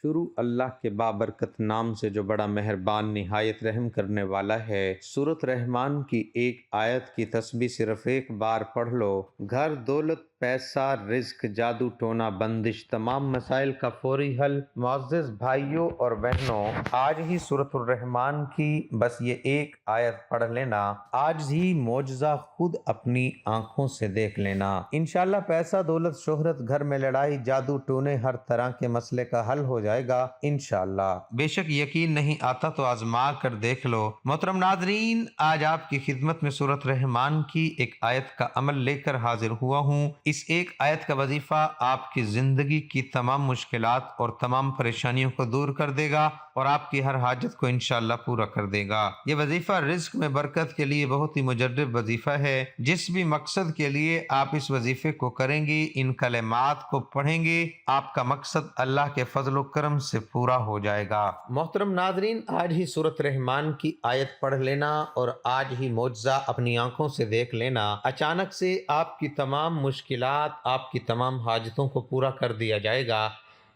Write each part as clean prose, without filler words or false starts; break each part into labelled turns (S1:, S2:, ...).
S1: شروع اللہ کے بابرکت نام سے جو بڑا مہربان نہایت رحم کرنے والا ہے۔ سورۃ رحمان کی ایک آیت کی تسبیح صرف ایک بار پڑھ لو، گھر، دولت، پیسہ، رزق، جادو ٹونا، بندش، تمام مسائل کا فوری حل۔ معزز بھائیوں اور بہنوں، آج ہی سورۃ الرحمان کی بس یہ ایک آیت پڑھ لینا، آج ہی معجزہ خود اپنی آنکھوں سے دیکھ لینا۔ انشاءاللہ پیسہ، دولت، شہرت، گھر میں لڑائی، جادو ٹونے، ہر طرح کے مسئلے کا حل ہو جائے گا انشاءاللہ۔ بے شک یقین نہیں آتا تو آزما کر دیکھ لو۔ محترم ناظرین، آج آپ کی خدمت میں سورۃ رحمان کی ایک آیت کا عمل لے کر حاضر ہوا ہوں۔ اس ایک آیت کا وظیفہ آپ کی زندگی کی تمام مشکلات اور تمام پریشانیوں کو دور کر دے گا اور آپ کی ہر حاجت کو انشاءاللہ پورا کر دے گا۔ یہ وظیفہ رزق میں برکت کے لیے بہت ہی مجرب وظیفہ ہے۔ جس بھی مقصد کے لیے آپ اس وظیفے کو کریں گے، ان کلمات کو پڑھیں گے، آپ کا مقصد اللہ کے فضل و کرم سے پورا ہو جائے گا۔ محترم ناظرین، آج ہی سورۃ رحمان کی آیت پڑھ لینا اور آج ہی معجزہ اپنی آنکھوں سے دیکھ لینا۔ اچانک سے آپ کی تمام مشکلات، آپ کی تمام حاجتوں کو پورا کر دیا جائے گا۔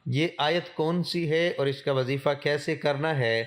S1: یہ آیت کون سی ہے اور اس کا وظیفہ کیسے کرنا ہے،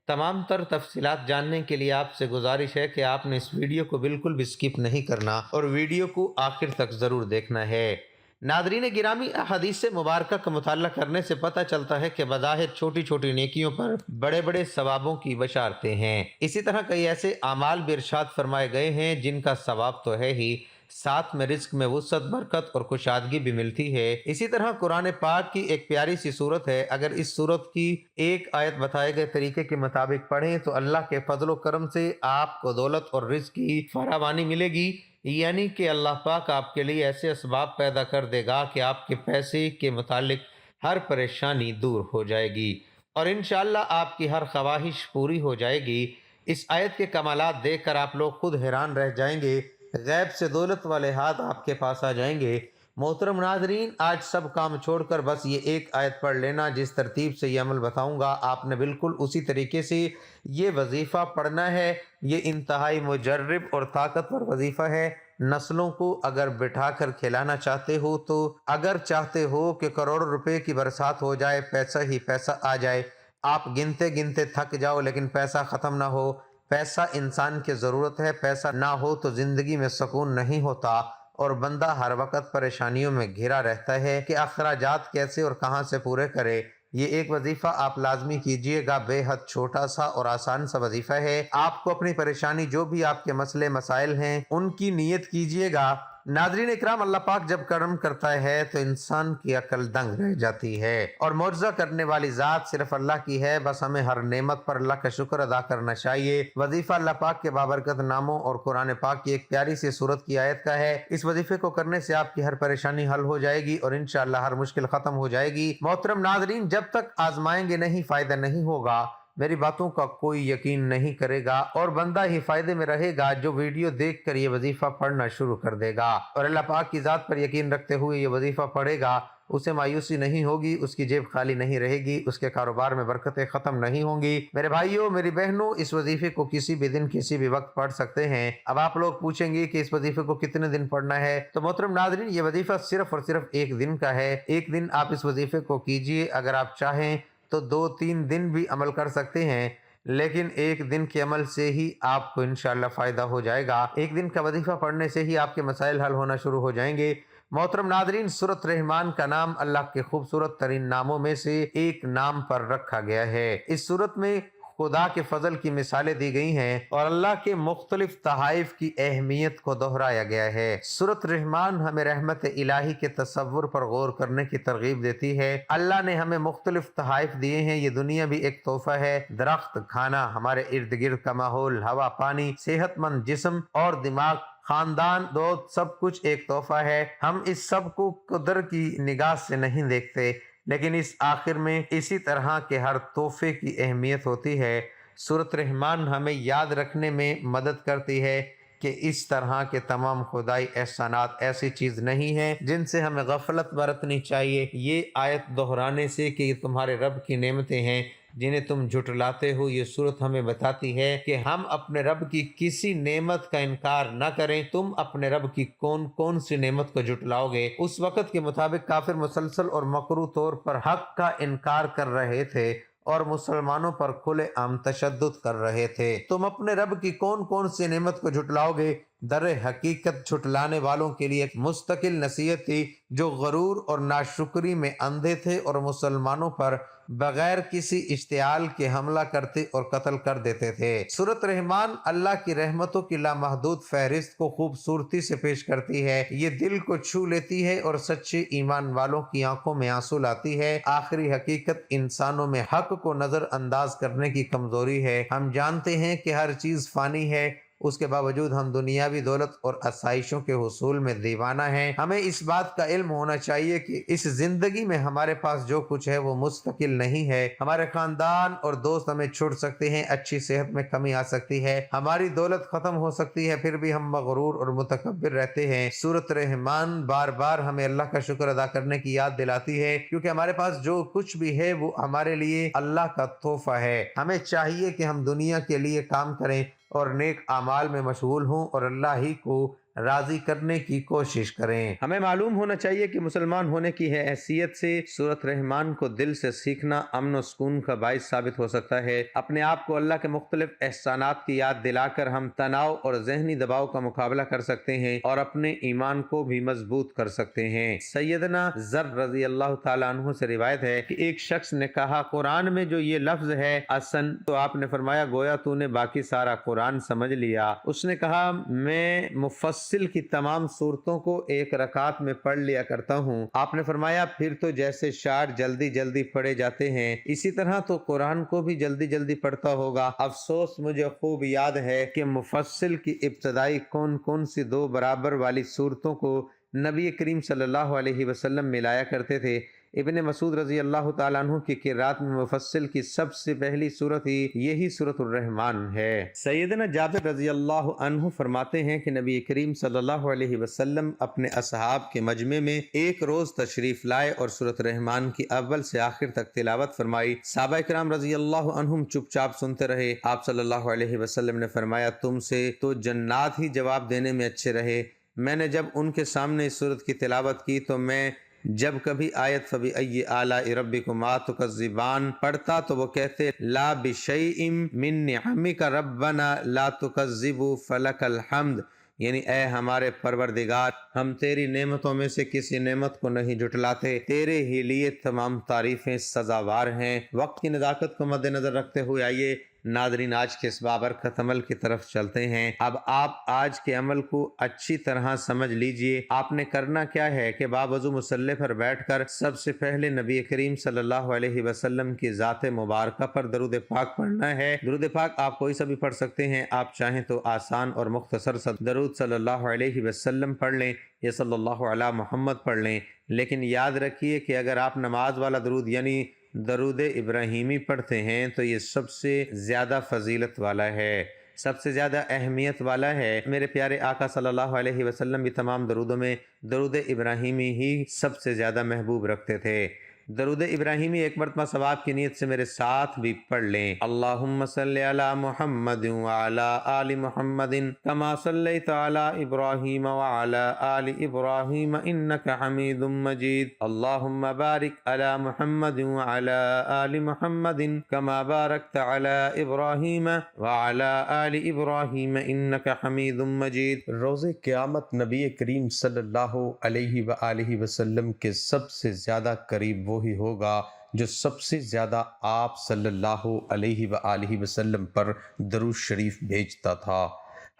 S1: تمام تر تفصیلات جاننے کے لیے آپ سے گزارش ہے کہ آپ نے اس ویڈیو کو بالکل بھی سکپ نہیں کرنا اور ویڈیو کو آخر تک ضرور دیکھنا ہے۔ ناظرین گرامی، احادیث مبارکہ کا مطالعہ کرنے سے پتہ چلتا ہے کہ بظاہر چھوٹی چھوٹی نیکیوں پر بڑے بڑے ثوابوں کی بشارتیں ہیں۔ اسی طرح کئی ایسے اعمال بھی ارشاد فرمائے گئے ہیں جن کا ثواب تو ہے ہی، ساتھ میں رزق میں وسعت، برکت اور کشادگی بھی ملتی ہے۔ اسی طرح قرآن پاک کی ایک پیاری سی سورت ہے، اگر اس سورت کی ایک آیت بتائے گئے طریقے کے مطابق پڑھیں تو اللہ کے فضل و کرم سے آپ کو دولت اور رزق کی فراوانی ملے گی، یعنی کہ اللہ پاک آپ کے لیے ایسے اسباب پیدا کر دے گا کہ آپ کے پیسے کے متعلق ہر پریشانی دور ہو جائے گی اور انشاءاللہ آپ کی ہر خواہش پوری ہو جائے گی۔ اس آیت کے کمالات دیکھ کر آپ لوگ خود حیران رہ جائیں گے، غیب سے دولت والے ہاتھ آپ کے پاس آ جائیں گے۔ محترم ناظرین، آج سب کام چھوڑ کر بس یہ ایک آیت پڑھ لینا۔ جس ترتیب سے یہ عمل بتاؤں گا آپ نے بالکل اسی طریقے سے یہ وظیفہ پڑھنا ہے۔ یہ انتہائی مجرب اور طاقتور وظیفہ ہے۔ نسلوں کو اگر بٹھا کر کھلانا چاہتے ہو تو اگر چاہتے ہو کہ کروڑوں روپے کی برسات ہو جائے، پیسہ ہی پیسہ آ جائے، آپ گنتے گنتے تھک جاؤ لیکن پیسہ ختم نہ ہو۔ پیسہ انسان کی ضرورت ہے، پیسہ نہ ہو تو زندگی میں سکون نہیں ہوتا اور بندہ ہر وقت پریشانیوں میں گھرا رہتا ہے کہ اخراجات کیسے اور کہاں سے پورے کرے۔ یہ ایک وظیفہ آپ لازمی کیجئے گا، بے حد چھوٹا سا اور آسان سا وظیفہ ہے۔ آپ کو اپنی پریشانی، جو بھی آپ کے مسئلے مسائل ہیں، ان کی نیت کیجئے گا۔ ناظرین اکرام، اللہ پاک جب کرم کرتا ہے تو انسان کی عقل دنگ رہ جاتی ہے اور معجزہ کرنے والی ذات صرف اللہ کی ہے۔ بس ہمیں ہر نعمت پر اللہ کا شکر ادا کرنا چاہیے۔ وظیفہ اللہ پاک کے بابرکت ناموں اور قرآن پاک کی ایک پیاری سی سورت کی آیت کا ہے۔ اس وظیفے کو کرنے سے آپ کی ہر پریشانی حل ہو جائے گی اور انشاءاللہ ہر مشکل ختم ہو جائے گی۔ محترم ناظرین، جب تک آزمائیں گے نہیں فائدہ نہیں ہوگا۔ میری باتوں کا کوئی یقین نہیں کرے گا اور بندہ ہی فائدے میں رہے گا جو ویڈیو دیکھ کر یہ وظیفہ پڑھنا شروع کر دے گا اور اللہ پاک کی ذات پر یقین رکھتے ہوئے یہ وظیفہ پڑھے گا۔ اسے مایوسی نہیں ہوگی، اس کی جیب خالی نہیں رہے گی، اس کے کاروبار میں برکتیں ختم نہیں ہوں گی۔ میرے بھائیوں، میری بہنوں، اس وظیفے کو کسی بھی دن کسی بھی وقت پڑھ سکتے ہیں۔ اب آپ لوگ پوچھیں گے کہ اس وظیفے کو کتنے دن پڑھنا ہے، تو محترم ناظرین یہ وظیفہ صرف اور صرف ایک دن کا ہے۔ ایک دن آپ اس وظیفے کو کیجئے، اگر آپ چاہیں تو 2-3 دن بھی عمل کر سکتے ہیں، لیکن ایک دن کے عمل سے ہی آپ کو انشاءاللہ فائدہ ہو جائے گا۔ ایک دن کا وظیفہ پڑھنے سے ہی آپ کے مسائل حل ہونا شروع ہو جائیں گے۔ محترم ناظرین، سورۃ رحمان کا نام اللہ کے خوبصورت ترین ناموں میں سے ایک نام پر رکھا گیا ہے۔ اس سورت میں خدا کے فضل کی مثالیں دی گئی ہیں اور اللہ کے مختلف تحائف کی اہمیت کو دہرایا گیا ہے۔ سورۃ رحمان ہمیں رحمت الہی کے تصور پر غور کرنے کی ترغیب دیتی ہے۔ اللہ نے ہمیں مختلف تحائف دیے ہیں، یہ دنیا بھی ایک تحفہ ہے۔ درخت، کھانا، ہمارے ارد گرد کا ماحول، ہوا، پانی، صحت مند جسم اور دماغ، خاندان، دوست، سب کچھ ایک تحفہ ہے۔ ہم اس سب کو قدر کی نگاہ سے نہیں دیکھتے، لیکن اس آخر میں اسی طرح کے ہر تحفے کی اہمیت ہوتی ہے۔ سورۃ رحمان ہمیں یاد رکھنے میں مدد کرتی ہے کہ اس طرح کے تمام خدائی احسانات ایسی چیز نہیں ہیں جن سے ہمیں غفلت برتنی چاہیے۔ یہ آیت دہرانے سے کہ یہ تمہارے رب کی نعمتیں ہیں جنہیں تم جھٹلاتے ہو، یہ صورت ہمیں بتاتی ہے کہ ہم اپنے رب کی کسی نعمت کا انکار نہ کریں۔ تم اپنے رب کی کون کون سی نعمت کو جھٹلاؤ گے؟ اس وقت کے مطابق کافر مسلسل اور مکروہ طور پر حق کا انکار کر رہے تھے اور مسلمانوں پر کھلے عام تشدد کر رہے تھے۔ تم اپنے رب کی کون کون سی نعمت کو جھٹلاؤ گے؟ در حقیقت جھٹلانے والوں کے لیے ایک مستقل نصیحت تھی جو غرور اور ناشکری میں اندھے تھے اور مسلمانوں پر بغیر کسی اشتعال کے حملہ کرتے اور قتل کر دیتے تھے۔ سورۃ رحمان اللہ کی رحمتوں کی لامحدود فہرست کو خوبصورتی سے پیش کرتی ہے۔ یہ دل کو چھو لیتی ہے اور سچے ایمان والوں کی آنکھوں میں آنسو لاتی ہے۔ آخری حقیقت انسانوں میں حق کو نظر انداز کرنے کی کمزوری ہے۔ ہم جانتے ہیں کہ ہر چیز فانی ہے، اس کے باوجود ہم دنیاوی دولت اور آسائشوں کے حصول میں دیوانہ ہیں۔ ہمیں اس بات کا علم ہونا چاہیے کہ اس زندگی میں ہمارے پاس جو کچھ ہے وہ مستقل نہیں ہے۔ ہمارے خاندان اور دوست ہمیں چھوڑ سکتے ہیں، اچھی صحت میں کمی آ سکتی ہے، ہماری دولت ختم ہو سکتی ہے، پھر بھی ہم مغرور اور متکبر رہتے ہیں۔ سورۃ رحمان بار بار ہمیں اللہ کا شکر ادا کرنے کی یاد دلاتی ہے، کیونکہ ہمارے پاس جو کچھ بھی ہے وہ ہمارے لیے اللہ کا تحفہ ہے۔ ہمیں چاہیے کہ ہم دنیا کے لیے کام کریں اور نیک اعمال میں مشغول ہوں اور اللہ ہی کو راضی کرنے کی کوشش کریں۔ ہمیں معلوم ہونا چاہیے کہ مسلمان ہونے کی حیثیت سے سورۃ رحمان کو دل سے سیکھنا امن و سکون کا باعث ثابت ہو سکتا ہے۔ اپنے آپ کو اللہ کے مختلف احسانات کی یاد دلا کر ہم تناؤ اور ذہنی دباؤ کا مقابلہ کر سکتے ہیں اور اپنے ایمان کو بھی مضبوط کر سکتے ہیں۔ سیدنا ذر رضی اللہ تعالیٰ عنہ سے روایت ہے کہ ایک شخص نے کہا، قرآن میں جو یہ لفظ ہے اسن، تو آپ نے فرمایا گویا تو نے باقی سارا قرآن سمجھ لیا۔ اس نے کہا میں مفصل کی تمام صورتوں کو ایک رکعت میں پڑھ لیا کرتا ہوں۔ آپ نے فرمایا پھر تو جیسے شعر جلدی جلدی پڑھے جاتے ہیں اسی طرح تو قرآن کو بھی جلدی جلدی پڑھتا ہوگا۔ افسوس مجھے خوب یاد ہے کہ مفصل کی ابتدائی کون کون سی 2 برابر والی صورتوں کو نبی کریم صلی اللہ علیہ وسلم ملایا کرتے تھے۔ ابن مسعود رضی اللہ تعالیٰ عنہ کی قرات میں مفصل کی سب سے پہلی صورت ہی یہی سورۃ الرحمن ہے۔ سیدنا جابر رضی اللہ عنہ فرماتے ہیں کہ نبی کریم صلی اللہ علیہ وسلم اپنے اصحاب کے مجمع میں ایک روز تشریف لائے اور سورۃ الرحمن کی اول سے آخر تک تلاوت فرمائی۔ صحابہ کرام رضی اللہ عنہم چپ چاپ سنتے رہے۔ آپ صلی اللہ علیہ وسلم نے فرمایا تم سے تو جنات ہی جواب دینے میں اچھے رہے۔ میں نے جب ان کے سامنے اس سورت کی تلاوت کی تو میں جب کبھی آیت فَبِأَيِّ آلَاءِ رَبِّكُمَا تُكَذِّبَانِ پڑھتا تو وہ کہتے لا بِشَيْءٍ مِّن نِعَمِكَ رَبَّنَا لا تُكَذِّبُ فَلَكَ الْحَمْدُ، یعنی اے ہمارے پروردگار ہم تیری نعمتوں میں سے کسی نعمت کو نہیں جھٹلاتے، تیرے ہی لیے تمام تعریفیں سزاوار ہیں۔ وقت کی نزاکت کو مد نظر رکھتے ہوئے آئیے ناظرین آج کے اس بابرکت عمل کی طرف چلتے ہیں۔ اب آپ آج کے عمل کو اچھی طرح سمجھ لیجئے۔ آپ نے کرنا کیا ہے کہ باوضو مصلی پر بیٹھ کر سب سے پہلے نبی کریم صلی اللہ علیہ وسلم کی ذات مبارکہ پر درود پاک پڑھنا ہے۔ درود پاک آپ کوئی سا بھی پڑھ سکتے ہیں، آپ چاہیں تو آسان اور مختصر سا درود صلی اللہ علیہ وسلم پڑھ لیں یا صلی اللہ علی محمد پڑھ لیں، لیکن یاد رکھیے کہ اگر آپ نماز والا درود یعنی درود ابراہیمی پڑھتے ہیں تو یہ سب سے زیادہ فضیلت والا ہے، سب سے زیادہ اہمیت والا ہے۔ میرے پیارے آقا صلی اللہ علیہ وسلم بھی تمام درودوں میں درود ابراہیمی ہی سب سے زیادہ محبوب رکھتے تھے۔ درود ابراہیمی ایک مرتبہ ثواب کی نیت سے میرے ساتھ بھی پڑھ لیں۔ اللہم صلی علی محمد وعلی آل محمد کما صلیت علی ابراہیم وعلی آل ابراہیم انک حمید مجید۔ اللہم بارک علی محمد وعلی آل محمد کما بارکت علی ابراہیم وعلی آل ابراہیم انک حمید مجید۔ روز قیامت نبی کریم صلی اللہ علیہ وآلہ وسلم کے سب سے زیادہ قریب وہی ہوگا جو سب سے زیادہ آپ صلی اللہ علیہ وآلہ وسلم پر درود شریف بھیجتا تھا۔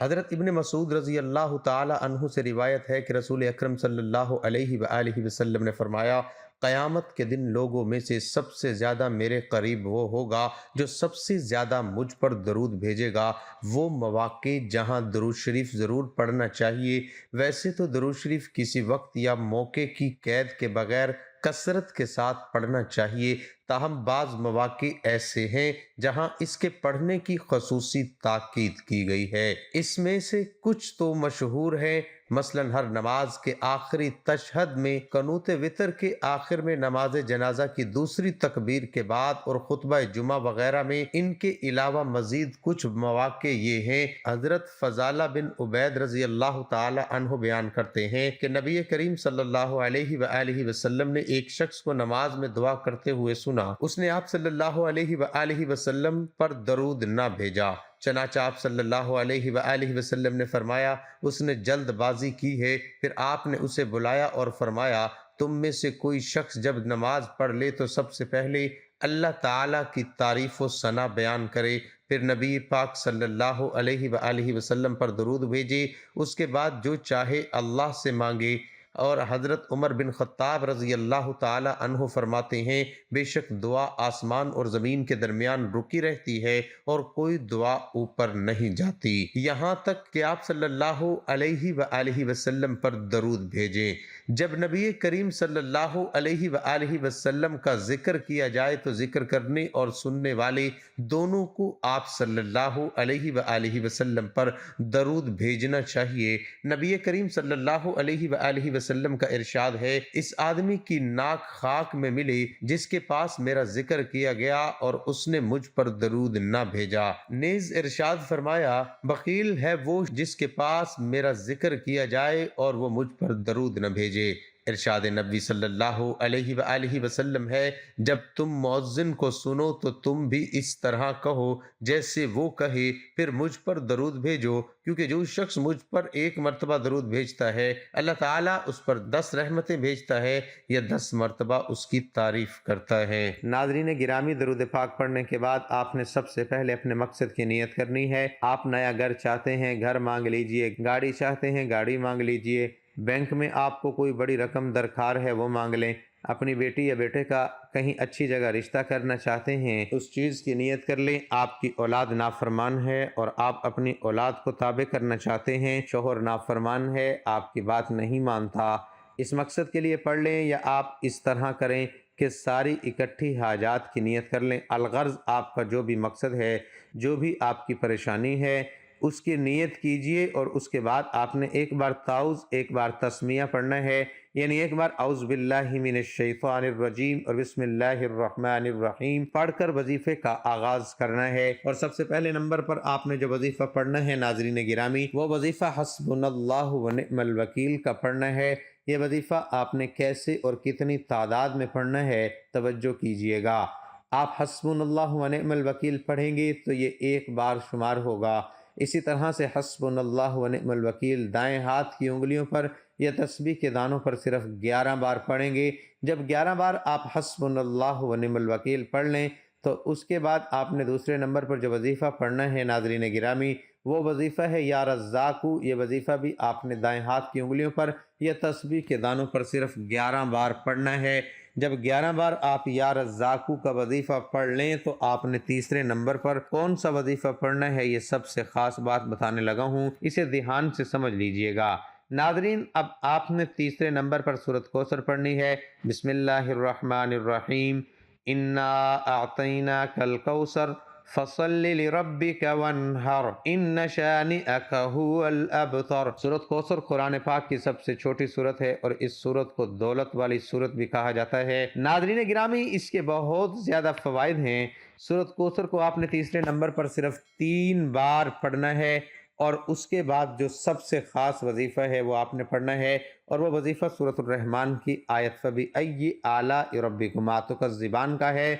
S1: حضرت ابن مسعود رضی اللہ تعالی عنہ سے روایت ہے کہ رسول اکرم صلی اللہ علیہ وآلہ وسلم نے فرمایا قیامت کے دن لوگوں میں سے سب سے زیادہ میرے قریب وہ ہوگا جو سب سے زیادہ مجھ پر درود بھیجے گا۔ وہ مواقع جہاں درود شریف ضرور پڑھنا چاہیے، ویسے تو درود شریف کسی وقت یا موقع کی قید کے بغیر کثرت کے ساتھ پڑھنا چاہیے، تاہم بعض مواقع ایسے ہیں جہاں اس کے پڑھنے کی خصوصی تاکید کی گئی ہے۔ اس میں سے کچھ تو مشہور ہیں، مثلا ہر نماز کے آخری تشہد میں، قنوت وتر کے آخر میں، نماز جنازہ کی دوسری تکبیر کے بعد اور خطبہ جمعہ وغیرہ میں۔ ان کے علاوہ مزید کچھ مواقع یہ ہیں۔ حضرت فضالہ بن عبید رضی اللہ تعالی عنہ بیان کرتے ہیں کہ نبی کریم صلی اللہ علیہ وآلہ وسلم نے ایک شخص کو نماز میں دعا کرتے ہوئے سنا۔ اس نے آپ صلی اللہ علیہ وآلہ وسلم پر درود نہ بھیجا، چنانچہ آپ صلی اللہ علیہ وآلہ وسلم نے فرمایا اس نے جلد بازی کی ہے۔ پھر آپ نے اسے بلایا اور فرمایا تم میں سے کوئی شخص جب نماز پڑھ لے تو سب سے پہلے اللہ تعالیٰ کی تعریف و ثنا بیان کرے، پھر نبی پاک صلی اللہ علیہ وآلہ وسلم پر درود بھیجے، اس کے بعد جو چاہے اللہ سے مانگے۔ اور حضرت عمر بن خطاب رضی اللہ تعالی عنہ فرماتے ہیں بے شک دعا آسمان اور زمین کے درمیان رکی رہتی ہے اور کوئی دعا اوپر نہیں جاتی یہاں تک کہ آپ صلی اللہ علیہ وآلہ وسلم پر درود بھیجیں۔ جب نبی کریم صلی اللہ علیہ وآلہ وسلم کا ذکر کیا جائے تو ذکر کرنے اور سننے والے دونوں کو آپ صلی اللہ علیہ وآلہ وسلم پر درود بھیجنا چاہیے۔ نبی کریم صلی اللہ علیہ وآلہ وسلم کا ارشاد ہے اس آدمی کی ناک خاک میں ملے جس کے پاس میرا ذکر کیا گیا اور اس نے مجھ پر درود نہ بھیجا۔ نیز ارشاد فرمایا بخیل ہے وہ جس کے پاس میرا ذکر کیا جائے اور وہ مجھ پر درود نہ بھیجے۔ ارشاد نبی صلی اللہ علیہ وآلہ وسلم ہے جب تم مؤذن کو سنو تو تم بھی اس طرح کہو جیسے وہ کہے، پھر مجھ پر درود بھیجو، کیونکہ جو شخص مجھ پر ایک مرتبہ درود بھیجتا ہے اللہ تعالیٰ اس پر 10 رحمتیں بھیجتا ہے یا 10 مرتبہ اس کی تعریف کرتا ہے۔ ناظرین گرامی، درود پاک پڑھنے کے بعد آپ نے سب سے پہلے اپنے مقصد کی نیت کرنی ہے۔ آپ نیا گھر چاہتے ہیں، گھر مانگ لیجئے، گاڑی چاہتے ہیں، گاڑی مانگ لیجئے، بینک میں آپ کو کوئی بڑی رقم درکار ہے وہ مانگ لیں، اپنی بیٹی یا بیٹے کا کہیں اچھی جگہ رشتہ کرنا چاہتے ہیں اس چیز کی نیت کر لیں۔ آپ کی اولاد نافرمان ہے اور آپ اپنی اولاد کو تابع کرنا چاہتے ہیں، شوہر نافرمان ہے، آپ کی بات نہیں مانتا، اس مقصد کے لیے پڑھ لیں۔ یا آپ اس طرح کریں کہ ساری اکٹھی حاجات کی نیت کر لیں۔ الغرض آپ کا جو بھی مقصد ہے، جو بھی آپ کی پریشانی ہے اس کی نیت کیجئے، اور اس کے بعد آپ نے ایک بار تعوذ، ایک بار تسمیہ پڑھنا ہے، یعنی ایک بار اعوذ باللہ من الشیطان الرجیم اور بسم اللہ الرحمن الرحیم پڑھ کر وظیفے کا آغاز کرنا ہے۔ اور سب سے پہلے نمبر پر آپ نے جو وظیفہ پڑھنا ہے ناظرین گرامی، وہ وظیفہ حسبنا اللہ ونعم الوکیل کا پڑھنا ہے۔ یہ وظیفہ آپ نے کیسے اور کتنی تعداد میں پڑھنا ہے توجہ کیجئے گا۔ آپ حسبنا اللہ ونعم الوکیل پڑھیں گے تو یہ ایک بار شمار ہوگا۔ اسی طرح سے حسبنا اللہ ونعم الوکیل دائیں ہاتھ کی انگلیوں پر یا تسبیح کے دانوں پر صرف 11 بار پڑھیں گے۔ جب 11 بار آپ حسبنا اللہ ونعم الوکیل پڑھ لیں تو اس کے بعد آپ نے دوسرے نمبر پر جو وظیفہ پڑھنا ہے ناظرین گرامی، وہ وظیفہ ہے یا رزاقو۔ یہ وظیفہ بھی آپ نے دائیں ہاتھ کی انگلیوں پر یا تسبیح کے دانوں پر صرف 11 بار پڑھنا ہے۔ جب 11 بار آپ یا رزاقو کا وظیفہ پڑھ لیں تو آپ نے تیسرے نمبر پر کون سا وظیفہ پڑھنا ہے یہ سب سے خاص بات بتانے لگا ہوں، اسے دھیان سے سمجھ لیجئے گا۔ ناظرین اب آپ نے تیسرے نمبر پر سورۃ کوثر پڑھنی ہے۔ بسم اللہ الرحمن الرحیم، انا اعطیناک الکوثر فصل لربک وانحر ان شانئک هو الابتر۔ سورۃ کوثر قرآن پاک کی سب سے چھوٹی سورت ہے اور اس سورت کو دولت والی سورت بھی کہا جاتا ہے۔ ناظرین گرامی اس کے بہت زیادہ فوائد ہیں۔ سورۃ کوثر کو آپ نے تیسرے نمبر پر صرف 3 بار پڑھنا ہے، اور اس کے بعد جو سب سے خاص وظیفہ ہے وہ آپ نے پڑھنا ہے، اور وہ وظیفہ سورۃ الرحمن کی آیت فبأي آلاء ربكما تكذبان کا ہے۔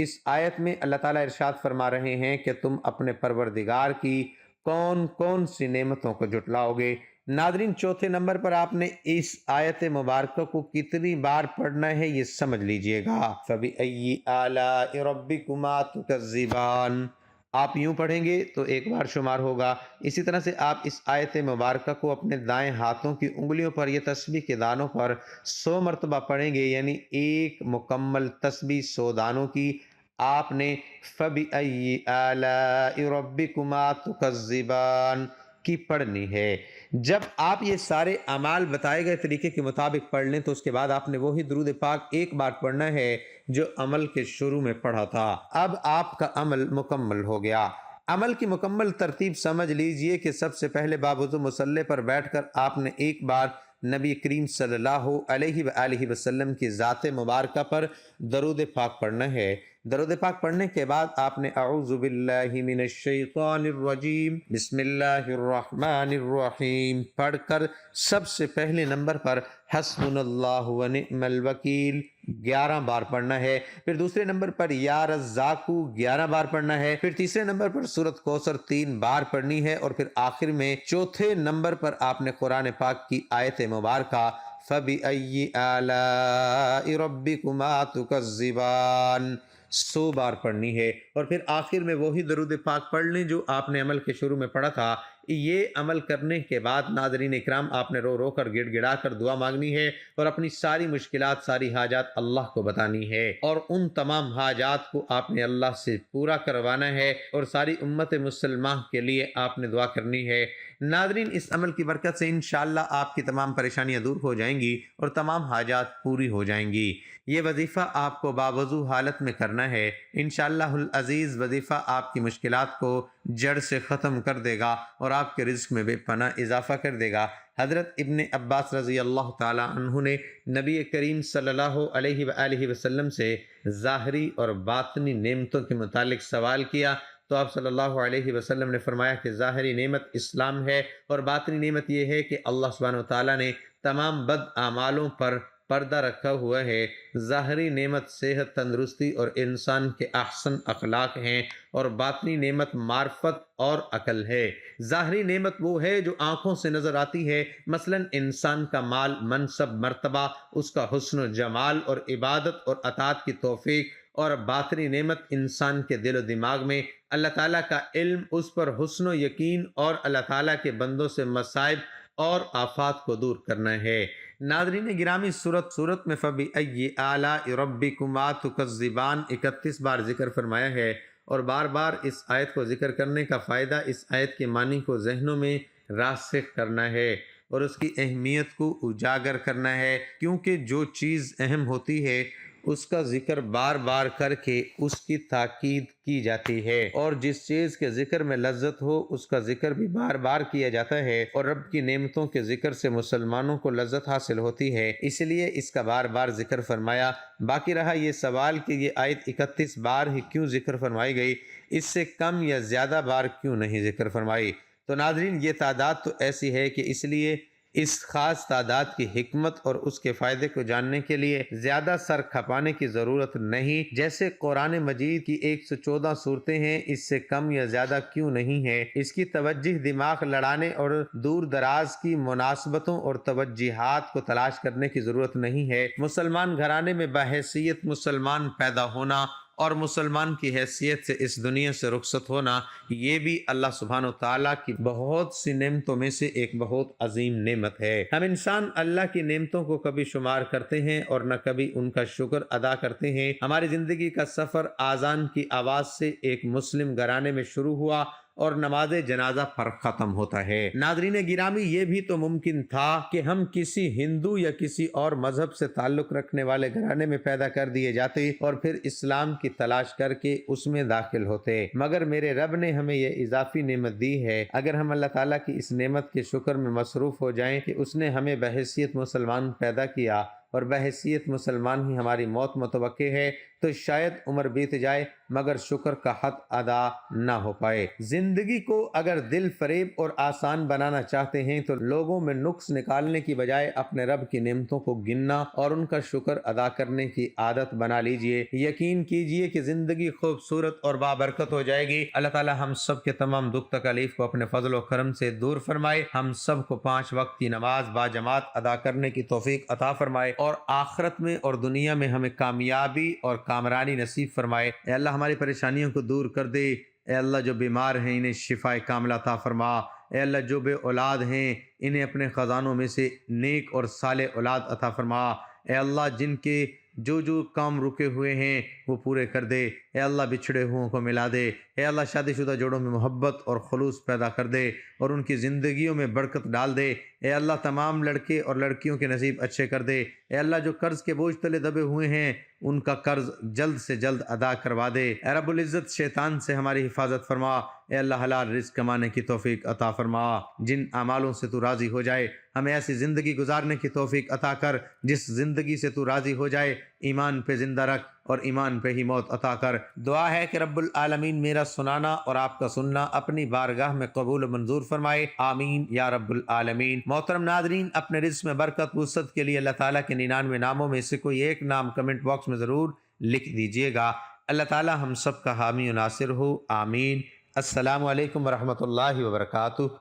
S1: اس آیت میں اللہ تعالیٰ ارشاد فرما رہے ہیں کہ تم اپنے پروردگار کی کون کون سی نعمتوں کو جھٹلاؤ گے۔ ناظرین چوتھے نمبر پر آپ نے اس آیت مبارکہ کو کتنی بار پڑھنا ہے یہ سمجھ لیجئے گا۔ فبأي آلاء ربكما تكذبان، آپ یوں پڑھیں گے تو ایک بار شمار ہوگا۔ اسی طرح سے آپ اس آیت مبارکہ کو اپنے دائیں ہاتھوں کی انگلیوں پر یہ تسبیح کے دانوں پر 100 مرتبہ پڑھیں گے، یعنی ایک مکمل تسبیح 100 دانوں کی آپ نے فَبِأَيِّ آلَاءِ رَبِّكُمَا تُكَذِّبَانِ کی پڑھنی ہے۔ جب آپ یہ سارے اعمال بتائے گئے طریقے کے مطابق پڑھ لیں تو اس کے بعد آپ نے وہی درود پاک ایک بار پڑھنا ہے جو عمل کے شروع میں پڑھا تھا۔ اب آپ کا عمل مکمل ہو گیا۔ عمل کی مکمل ترتیب سمجھ لیجئے کہ سب سے پہلے باوضو مصلی پر بیٹھ کر آپ نے ایک بار نبی کریم صلی اللہ علیہ وآلہ وسلم کی ذات مبارکہ پر درود پاک پڑھنا ہے۔ درود پاک پڑھنے کے بعد آپ نے اعوذ باللہ من الشیطان الرجیم بسم اللہ الرحمن الرحیم پڑھ کر سب سے پہلے نمبر پر حسبنا اللہ ونعم الوکیل 11 بار پڑھنا ہے۔ پھر دوسرے نمبر پر یا رزاقو 11 بار پڑھنا ہے۔ پھر تیسرے نمبر پر سورۃ کوثر 3 بار پڑھنی ہے، اور پھر آخر میں چوتھے نمبر پر آپ نے قرآن پاک کی آیت مبارکہ فَبِأَيِّ آلَاءِ رَبِّكُمَا تُكَذِّبَانِ 100 بار پڑھنی ہے، اور پھر آخر میں وہی درود پاک پڑھ لیں جو آپ نے عمل کے شروع میں پڑھا تھا۔ یہ عمل کرنے کے بعد ناظرین اکرام آپ نے رو رو کر گڑ گڑا کر دعا مانگنی ہے، اور اپنی ساری مشکلات ساری حاجات اللہ کو بتانی ہے، اور ان تمام حاجات کو آپ نے اللہ سے پورا کروانا ہے، اور ساری امت مسلمہ کے لیے آپ نے دعا کرنی ہے۔ ناظرین اس عمل کی برکت سے انشاءاللہ آپ کی تمام پریشانیاں دور ہو جائیں گی اور تمام حاجات پوری ہو جائیں گی۔ یہ وظیفہ آپ کو باوضو حالت میں کرنا ہے۔ انشاءاللہ العزیز وظیفہ آپ کی مشکلات کو جڑ سے ختم کر دے گا اور آپ کے رزق میں بے پناہ اضافہ کر دے گا۔ حضرت ابن عباس رضی اللہ تعالی عنہ نے نبی کریم صلی اللہ علیہ وآلہ وسلم سے ظاہری اور باطنی نعمتوں کے متعلق سوال کیا تو آپ صلی اللہ علیہ وسلم نے فرمایا کہ ظاہری نعمت اسلام ہے، اور باطنی نعمت یہ ہے کہ اللہ سبحانہ وتعالیٰ نے تمام بد اعمالوں پر پردہ رکھا ہوا ہے۔ ظاہری نعمت صحت، تندرستی اور انسان کے احسن اخلاق ہیں، اور باطنی نعمت معرفت اور عقل ہے۔ ظاہری نعمت وہ ہے جو آنکھوں سے نظر آتی ہے، مثلا انسان کا مال، منصب، مرتبہ، اس کا حسن و جمال اور عبادت اور اطاعت کی توفیق، اور باطنی نعمت انسان کے دل و دماغ میں اللہ تعالیٰ کا علم، اس پر حسن و یقین، اور اللہ تعالیٰ کے بندوں سے مصائب اور آفات کو دور کرنا ہے۔ ناظرین گرامی سورت میں فَبِأَيِّ آلَاءِ رَبِّكُمَا تُكَذِّبَانِ 31 بار ذکر فرمایا ہے، اور بار بار اس آیت کو ذکر کرنے کا فائدہ اس آیت کے معنی کو ذہنوں میں راسخ کرنا ہے اور اس کی اہمیت کو اجاگر کرنا ہے، کیونکہ جو چیز اہم ہوتی ہے اس کا ذکر بار بار کر کے اس کی تاکید کی جاتی ہے، اور جس چیز کے ذکر میں لذت ہو اس کا ذکر بھی بار بار کیا جاتا ہے، اور رب کی نعمتوں کے ذکر سے مسلمانوں کو لذت حاصل ہوتی ہے، اس لیے اس کا بار بار ذکر فرمایا۔ باقی رہا یہ سوال کہ یہ آیت 31 بار ہی کیوں ذکر فرمائی گئی، اس سے کم یا زیادہ بار کیوں نہیں ذکر فرمائی؟ تو ناظرین یہ تعداد تو ایسی ہے کہ اس لیے اس خاص تعداد کی حکمت اور اس کے فائدے کو جاننے کے لیے زیادہ سر کھپانے کی ضرورت نہیں۔ جیسے قرآن مجید کی 114 صورتیں ہیں، اس سے کم یا زیادہ کیوں نہیں ہے؟ اس کی توجہ دماغ لڑانے اور دور دراز کی مناسبتوں اور توجہات کو تلاش کرنے کی ضرورت نہیں ہے۔ مسلمان گھرانے میں بحیثیت مسلمان پیدا ہونا اور مسلمان کی حیثیت سے اس دنیا سے رخصت ہونا، یہ بھی اللہ سبحانہ وتعالیٰ کی بہت سی نعمتوں میں سے ایک بہت عظیم نعمت ہے۔ ہم انسان اللہ کی نعمتوں کو کبھی شمار کرتے ہیں اور نہ کبھی ان کا شکر ادا کرتے ہیں۔ ہماری زندگی کا سفر آذان کی آواز سے ایک مسلم گھرانے میں شروع ہوا اور نماز جنازہ پر ختم ہوتا ہے۔ ناظرین گرامی یہ بھی تو ممکن تھا کہ ہم کسی ہندو یا کسی اور مذہب سے تعلق رکھنے والے گھرانے میں پیدا کر دیے جاتے اور پھر اسلام کی تلاش کر کے اس میں داخل ہوتے، مگر میرے رب نے ہمیں یہ اضافی نعمت دی ہے۔ اگر ہم اللہ تعالیٰ کی اس نعمت کے شکر میں مصروف ہو جائیں کہ اس نے ہمیں بحیثیت مسلمان پیدا کیا اور بحیثیت مسلمان ہی ہماری موت متوقع ہے، تو شاید عمر بیت جائے مگر شکر کا حق ادا نہ ہو پائے۔ زندگی کو اگر دل فریب اور آسان بنانا چاہتے ہیں تو لوگوں میں نقص نکالنے کی بجائے اپنے رب کی نعمتوں کو گننا اور ان کا شکر ادا کرنے کی عادت بنا لیجئے۔ یقین کیجئے کہ زندگی خوبصورت اور بابرکت ہو جائے گی۔ اللہ تعالی ہم سب کے تمام دکھ تکالیف کو اپنے فضل و کرم سے دور فرمائے، ہم سب کو 5 وقت کی نماز باجماعت ادا کرنے کی توفیق عطا فرمائے، اور آخرت میں اور دنیا میں ہمیں کامیابی اور کامرانی نصیب فرمائے۔ اے اللہ ہماری پریشانیوں کو دور کر دے، اے اللہ جو بیمار ہیں انہیں شفا کاملہ عطا فرما۔ اے اللہ جو بے اولاد ہیں انہیں اپنے خزانوں میں سے نیک اور صالح اولاد عطا فرما۔ اے اللہ جن کے جو کام رکے ہوئے ہیں وہ پورے کر دے۔ اے اللہ بچھڑے ہوئوں کو ملا دے۔ اے اللہ شادی شدہ جوڑوں میں محبت اور خلوص پیدا کر دے اور ان کی زندگیوں میں برکت ڈال دے۔ اے اللہ تمام لڑکے اور لڑکیوں کے نصیب اچھے کر دے۔ اے اللہ جو قرض کے بوجھ تلے دبے ہوئے ہیں ان کا قرض جلد سے جلد ادا کروا دے۔ اے رب العزت شیطان سے ہماری حفاظت فرما۔ اے اللہ حلال رزق کمانے کی توفیق عطا فرما۔ جن اعمالوں سے تو راضی ہو جائے ہمیں ایسی زندگی گزارنے کی توفیق عطا کر جس زندگی سے تو راضی ہو جائے۔ ایمان پہ زندہ رکھ اور ایمان پہ ہی موت عطا کر۔ دعا ہے کہ رب العالمین میرا سنانا اور آپ کا سننا اپنی بارگاہ میں قبول و منظور فرمائے، آمین یا رب العالمین۔ محترم ناظرین، اپنے رزق میں برکت وسعت کے لیے اللہ تعالیٰ کے 99 ناموں میں سے کوئی ایک نام کمنٹ باکس میں ضرور لکھ دیجئے گا۔ اللہ تعالیٰ ہم سب کا حامی و ناصر ہو، آمین۔ السلام علیکم ورحمۃ اللہ وبرکاتہ۔